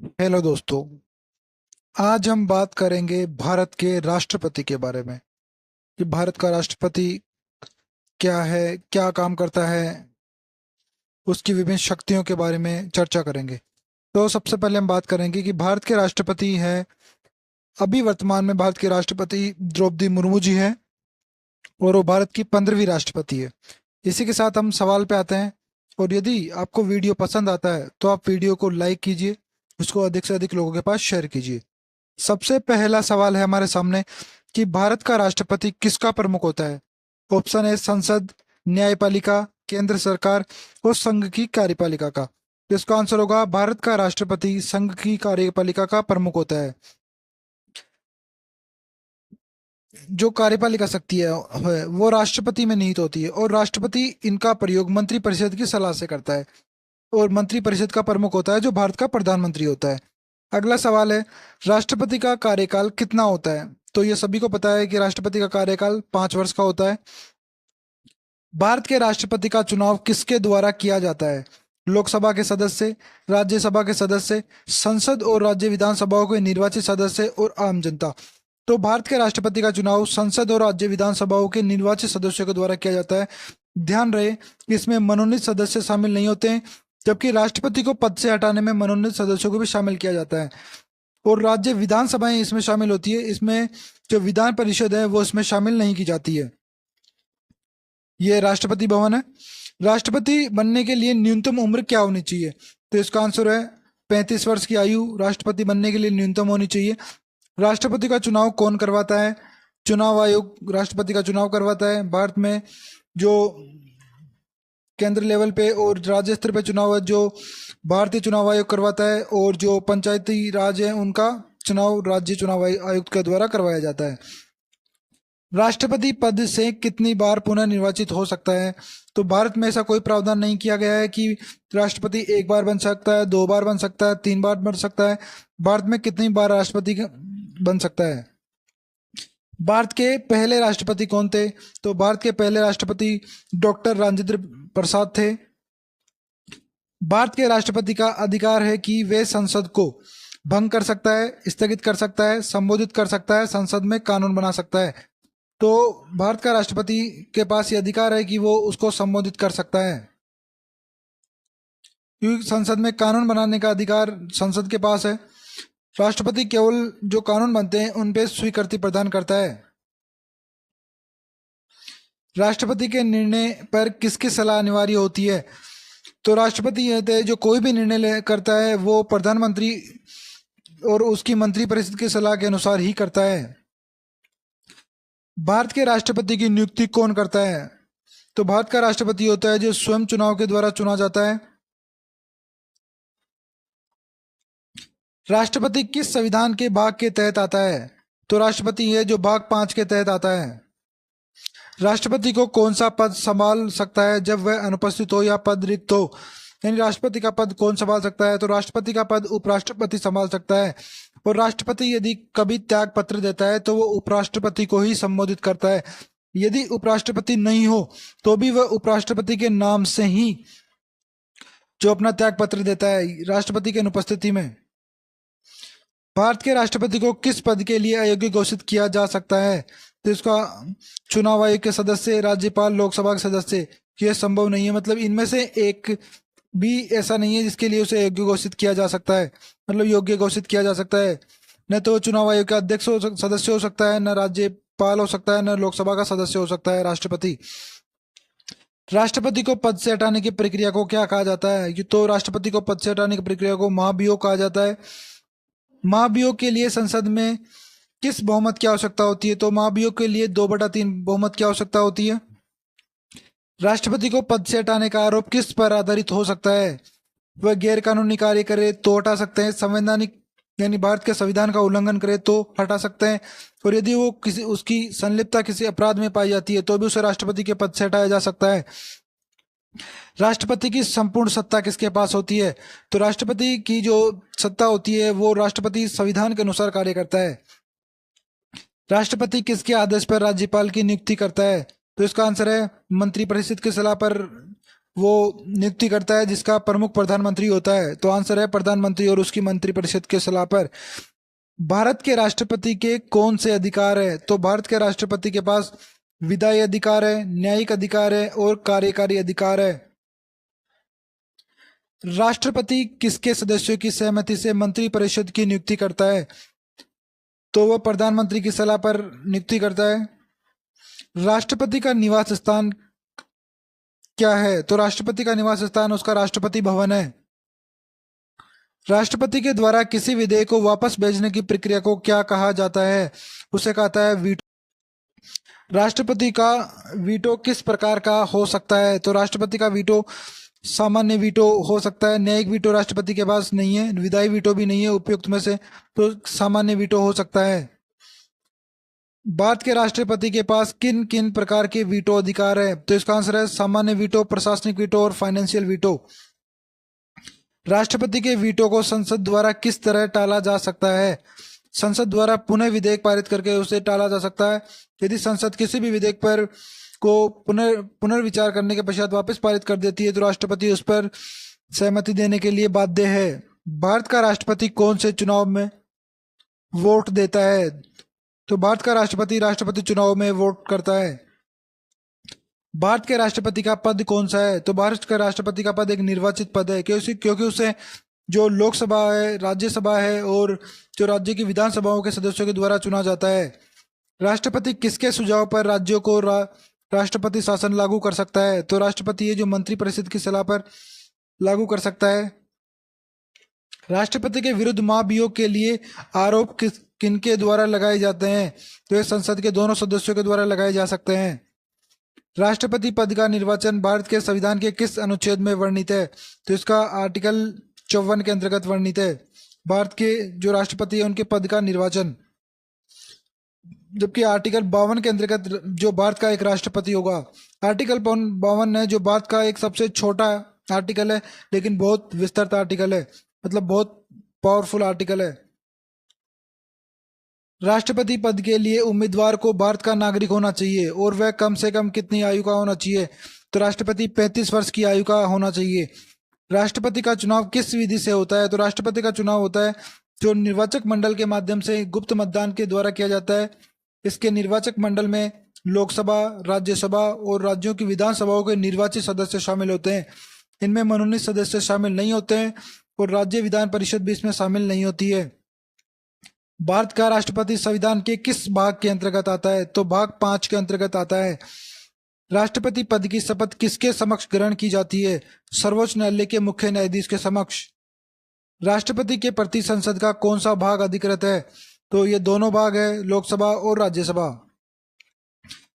Hello दोस्तों। आज हम बात करेंगे भारत के राष्ट्रपति के बारे में कि भारत का राष्ट्रपति क्या है, क्या काम करता है, उसकी विभिन्न शक्तियों के बारे में चर्चा करेंगे। तो सबसे पहले हम बात करेंगे कि भारत के राष्ट्रपति हैं। अभी वर्तमान में भारत के राष्ट्रपति द्रौपदी मुर्मू जी हैं और वो भारत की 15वीं राष्ट्रपति है। इसी के साथ हम सवाल पे आते हैं। और यदि आपको वीडियो पसंद आता है तो आप वीडियो को लाइक कीजिए, उसको अधिक से अधिक लोगों के पास शेयर कीजिए। सबसे पहला सवाल है हमारे सामने कि भारत का राष्ट्रपति किसका प्रमुख होता है। ऑप्शन है संसद, न्यायपालिका, केंद्र सरकार और संघ की कार्यपालिका का। तो इसका आंसर होगा भारत का राष्ट्रपति संघ की कार्यपालिका का प्रमुख होता है। जो कार्यपालिका शक्ति है वो राष्ट्रपति में निहित होती है और राष्ट्रपति इनका प्रयोग मंत्रिपरिषद की सलाह से करता है। और मंत्रिपरिषद का प्रमुख होता है जो भारत का प्रधानमंत्री होता है। अगला सवाल है, राष्ट्रपति का कार्यकाल कितना होता है। तो ये सभी को पता है कि राष्ट्रपति का कार्यकाल 5 वर्ष का होता है। भारत के राष्ट्रपति का चुनाव किसके द्वारा किया जाता है। लोकसभा के सदस्य, राज्यसभा के सदस्य, संसद और राज्य विधानसभाओं के निर्वाचित सदस्य और आम जनता। तो भारत के राष्ट्रपति का चुनाव संसद और राज्य विधानसभाओं के निर्वाचित सदस्यों के द्वारा किया जाता है। ध्यान रहे, इसमें मनोनीत सदस्य शामिल नहीं होते हैं, जबकि राष्ट्रपति को पद से हटाने में मनोनीत सदस्यों को भी शामिल किया जाता है। और राज्य विधानसभाएं इसमें शामिल होती है, इसमें जो विधान परिषद है वो इसमें शामिल नहीं की जाती है। ये राष्ट्रपति भवन है। राष्ट्रपति बनने के लिए न्यूनतम उम्र क्या होनी चाहिए। तो इसका आंसर है 35 वर्ष की आयु राष्ट्रपति बनने के लिए न्यूनतम होनी चाहिए। राष्ट्रपति का चुनाव कौन करवाता है। चुनाव आयोग राष्ट्रपति का चुनाव करवाता है। भारत में जो केंद्र लेवल पे और राज्य स्तर पे चुनाव है जो भारतीय चुनाव आयोग करवाता है, और जो पंचायती राज है उनका चुनाव राज्य चुनाव आयुक्त के द्वारा करवाया जाता है। राष्ट्रपति पद से कितनी बार पुनः निर्वाचित हो सकता है। तो भारत में ऐसा कोई प्रावधान नहीं किया गया है कि राष्ट्रपति एक बार बन सकता है, 2 बार बन सकता है, 3 बार बन सकता है। भारत में कितनी बार राष्ट्रपति बन सकता है। भारत के पहले राष्ट्रपति कौन थे। तो भारत के पहले राष्ट्रपति डॉक्टर राजेंद्र प्रसाद थे। भारत के राष्ट्रपति का अधिकार है कि वे संसद को भंग कर सकता है, स्थगित कर सकता है, संबोधित कर सकता है, संसद में कानून बना सकता है। तो भारत का राष्ट्रपति के पास ये अधिकार है कि वो उसको संबोधित कर सकता है, क्योंकि संसद में कानून बनाने का अधिकार संसद के पास है। राष्ट्रपति केवल जो कानून बनते हैं उन पे स्वीकृति प्रदान करता है। राष्ट्रपति के निर्णय पर किसकी सलाह अनिवार्य होती है। तो राष्ट्रपति ये थे जो कोई भी निर्णय करता है वो प्रधानमंत्री और उसकी मंत्रिपरिषद की सलाह के अनुसार ही करता है। भारत के राष्ट्रपति की नियुक्ति कौन करता है। तो भारत का राष्ट्रपति होता है जो स्वयं चुनाव के द्वारा चुना जाता है। राष्ट्रपति किस संविधान के भाग के तहत आता है। तो राष्ट्रपति है जो भाग 5 के तहत आता है। राष्ट्रपति को कौन सा पद संभाल सकता है जब वह अनुपस्थित हो या पद रिक्त हो। यानी राष्ट्रपति का पद कौन संभाल सकता है। तो राष्ट्रपति का पद उपराष्ट्रपति संभाल सकता है। और राष्ट्रपति यदि कभी त्याग पत्र देता है तो वो उपराष्ट्रपति को ही संबोधित करता है। यदि उपराष्ट्रपति नहीं हो तो भी वह उपराष्ट्रपति के नाम से ही जो अपना त्याग पत्र देता है राष्ट्रपति की अनुपस्थिति में। भारत के राष्ट्रपति को किस पद के लिए अयोग्य घोषित किया जा सकता है। तो इसका चुनाव आयोग के सदस्य, राज्यपाल, लोकसभा के सदस्य। यह संभव नहीं है, मतलब इनमें से एक भी ऐसा नहीं है जिसके लिए उसे योग्य घोषित किया जा सकता है, मतलब योग्य घोषित किया जा सकता है। न तो चुनाव आयोग का अध्यक्ष सदस्य हो सकता है, न राज्यपाल हो सकता है, न लोकसभा का सदस्य हो सकता है राष्ट्रपति। राष्ट्रपति को पद से हटाने की प्रक्रिया को क्या कहा जाता है। तो राष्ट्रपति को पद से हटाने की प्रक्रिया को महाभियोग कहा जाता है। महाभियोग के लिए संसद में किस बहुमत की आवश्यकता होती है। तो महाभियोग के लिए 2/3 बहुमत की आवश्यकता होती है। राष्ट्रपति को पद से हटाने का आरोप किस पर आधारित हो सकता है। वह गैर कानूनी कार्य करे तो हटा सकते हैं, संवैधानिक यानी भारत के संविधान का उल्लंघन करे तो हटा सकते हैं, और यदि वो किसी उसकी संलिप्तता किसी अपराध में पाई जाती है तो भी उसे राष्ट्रपति के पद से हटाया जा सकता है। राष्ट्रपति की संपूर्ण सत्ता किसके पास होती है। तो राष्ट्रपति की जो सत्ता होती है वो राष्ट्रपति संविधान के अनुसार कार्य करता है। राष्ट्रपति किसके आदेश पर राज्यपाल की नियुक्ति करता है। तो इसका आंसर है मंत्रिपरिषद की सलाह पर वो नियुक्ति करता है जिसका प्रमुख प्रधानमंत्री होता है? तो आंसर है प्रधानमंत्री और उसकी मंत्रिपरिषद के सलाह पर। भारत के राष्ट्रपति के कौन से अधिकार है? तो भारत के राष्ट्रपति के पास विधायी अधिकार है, न्यायिक अधिकार है और कार्यकारी अधिकार है। राष्ट्रपति किसके सदस्यों की सहमति से मंत्रिपरिषद की नियुक्ति करता है? तो वह प्रधानमंत्री की सलाह पर नियुक्ति करता है। राष्ट्रपति का निवास स्थान क्या है? तो राष्ट्रपति का निवास स्थान उसका राष्ट्रपति भवन है। राष्ट्रपति के द्वारा किसी विधेयक को वापस भेजने की प्रक्रिया को क्या कहा जाता है? उसे कहता है वीटो। राष्ट्रपति का वीटो किस प्रकार का हो सकता है? तो राष्ट्रपति का वीटो सामान्य वीटो हो सकता है, न्यायिक वीटो राष्ट्रपति के पास नहीं है, विधायी वीटो भी नहीं है उपयुक्त में से, तो सामान्य वीटो हो सकता है। भारत के राष्ट्रपति के पास किन किन प्रकार के वीटो अधिकार है? तो इसका आंसर है सामान्य वीटो, प्रशासनिक वीटो और फाइनेंशियल वीटो। राष्ट्रपति के वीटो को संसद द्वारा किस तरह टाला जा सकता है? संसद द्वारा पुनः विधेयक पारित करके उसे टाला जा सकता है। यदि संसद किसी भी विधेयक पर को पुनर्विचार करने के पश्चात वापस पारित कर देती है तो राष्ट्रपति उस पर सहमति देने के लिए बाध्य है। भारत का राष्ट्रपति कौन से चुनाव में वोट देता है? तो भारत का राष्ट्रपति चुनाव में वोट करता है। भारत के राष्ट्रपति का पद कौन सा है? तो भारत का राष्ट्रपति का पद एक निर्वाचित पद है, क्योंकि उसे जो लोकसभा है, राज्यसभा है और जो राज्य की विधानसभाओं के सदस्यों के द्वारा चुना जाता है। राष्ट्रपति किसके सुझाव पर राज्यों को राष्ट्रपति शासन लागू कर सकता है? तो राष्ट्रपति ये जो मंत्रिपरिषद की सलाह पर लागू कर सकता है। राष्ट्रपति के विरुद्ध महाभियोग के लिए आरोप किनके द्वारा लगाए जाते हैं? तो ये संसद के दोनों सदस्यों के द्वारा लगाए जा सकते हैं। राष्ट्रपति पद का निर्वाचन भारत के संविधान के किस अनुच्छेद में वर्णित है? तो इसका आर्टिकल 54 के अंतर्गत वर्णित है। भारत के जो राष्ट्रपति है उनके पद का निर्वाचन। जबकि आर्टिकल 52 के अंतर्गत जो भारत का एक राष्ट्रपति होगा, आर्टिकल 52 है जो भारत का एक सबसे छोटा आर्टिकल है लेकिन बहुत विस्तृत आर्टिकल है, मतलब बहुत पावरफुल आर्टिकल है। राष्ट्रपति पद के लिए उम्मीदवार को भारत का नागरिक होना चाहिए और वह कम से कम कितनी आयु का होना चाहिए? तो राष्ट्रपति 35 वर्ष की आयु का होना चाहिए। राष्ट्रपति का चुनाव किस विधि से होता है? तो राष्ट्रपति का चुनाव होता है जो निर्वाचक मंडल के माध्यम से गुप्त मतदान के द्वारा किया जाता है। इसके निर्वाचक मंडल में लोकसभा, राज्यसभा और राज्यों की विधानसभाओं के निर्वाचित सदस्य शामिल होते हैं। इनमें मनोनीत सदस्य शामिल नहीं होते हैं और राज्य विधान परिषद भी इसमें शामिल नहीं होती है। भारत का राष्ट्रपति संविधान के किस भाग के अंतर्गत आता है? तो भाग 5 के अंतर्गत आता है। राष्ट्रपति पद की शपथ किसके समक्ष ग्रहण की जाती है? सर्वोच्च न्यायालय के मुख्य न्यायाधीश के समक्ष। राष्ट्रपति के प्रति संसद का कौन सा भाग अधिकृत है? तो ये दोनों भाग है, लोकसभा और राज्यसभा।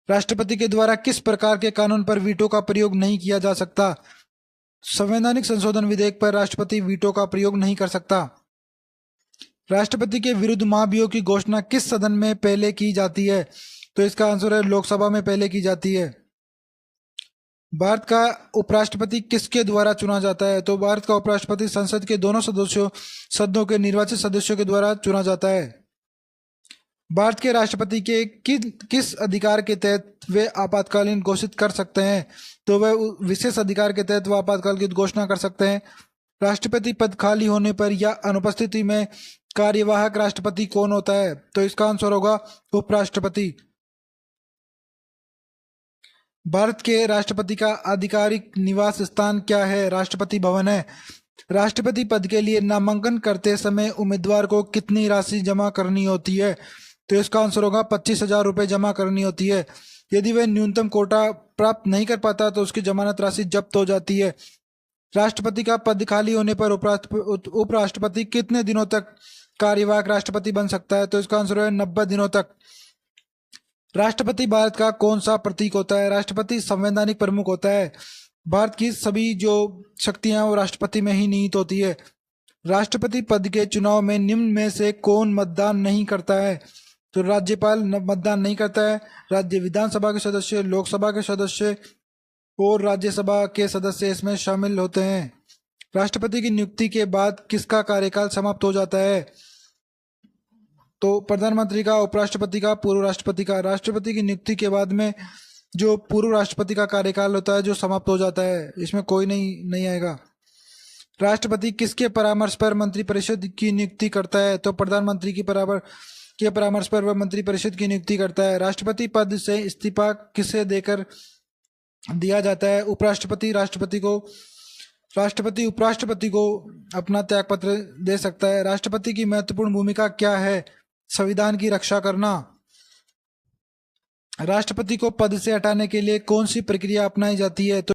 राष्ट्रपति के द्वारा किस प्रकार के कानून पर वीटो का प्रयोग नहीं किया जा सकता? संवैधानिक संशोधन विधेयक पर राष्ट्रपति वीटो का प्रयोग नहीं कर सकता। राष्ट्रपति के विरुद्ध महाभियोग की घोषणा किस सदन में पहले की जाती है? तो इसका आंसर है लोकसभा में पहले की जाती है। भारत का उपराष्ट्रपति किसके द्वारा चुना जाता है? तो भारत का उपराष्ट्रपति संसद के दोनों सदनों के निर्वाचित सदस्यों के द्वारा चुना जाता है। भारत के राष्ट्रपति के किस अधिकार के तहत वे आपातकालीन घोषित कर सकते हैं? तो वह विशेष अधिकार के तहत वह आपातकाल की घोषणा कर सकते हैं। राष्ट्रपति पद खाली होने पर या अनुपस्थिति में कार्यवाहक राष्ट्रपति कौन होता है? तो इसका आंसर होगा उपराष्ट्रपति। भारत के राष्ट्रपति का आधिकारिक निवास स्थान क्या है? राष्ट्रपति भवन है। राष्ट्रपति पद के लिए नामांकन करते समय उम्मीदवार को कितनी राशि जमा करनी होती है? तो इसका आंसर होगा 25,000 रुपये जमा करनी होती है। यदि वह न्यूनतम कोटा प्राप्त नहीं कर पाता तो उसकी जमानत राशि जब्त हो जाती है। राष्ट्रपति का पद खाली होने पर उपराष्ट्रपति कितने दिनों तक कार्यवाहक राष्ट्रपति बन सकता है? तो इसका आंसर है 90 दिनों तक। राष्ट्रपति भारत का कौन सा प्रतीक होता है? राष्ट्रपति संवैधानिक प्रमुख होता है। भारत की सभी जो शक्तियां वो राष्ट्रपति में ही निहित होती है। राष्ट्रपति पद के चुनाव में निम्न में से कौन मतदान नहीं करता है? तो राज्यपाल मतदान नहीं करता है। राज्य विधानसभा के सदस्य, लोकसभा के सदस्य और राज्यसभा के सदस्य इसमें शामिल होते हैं। राष्ट्रपति की नियुक्ति के बाद किसका कार्यकाल समाप्त हो जाता है? तो प्रधानमंत्री का, उपराष्ट्रपति का, पूर्व राष्ट्रपति का। राष्ट्रपति की नियुक्ति के बाद में जो पूर्व राष्ट्रपति का कार्यकाल होता है जो समाप्त हो जाता है, इसमें कोई नहीं आएगा। राष्ट्रपति किसके परामर्श पर मंत्रिपरिषद की नियुक्ति करता है? तो प्रधानमंत्री के परामर्श पर वह मंत्रिपरिषद की नियुक्ति करता है। राष्ट्रपति पद से इस्तीफा किसे देकर दिया जाता है? राष्ट्रपति उपराष्ट्रपति को अपना त्यागपत्र दे सकता है। राष्ट्रपति की महत्वपूर्ण भूमिका क्या है? संविधान की रक्षा करना। राष्ट्रपति को पद से हटाने के लिए कौन सी प्रक्रिया अपनाई जाती है? तो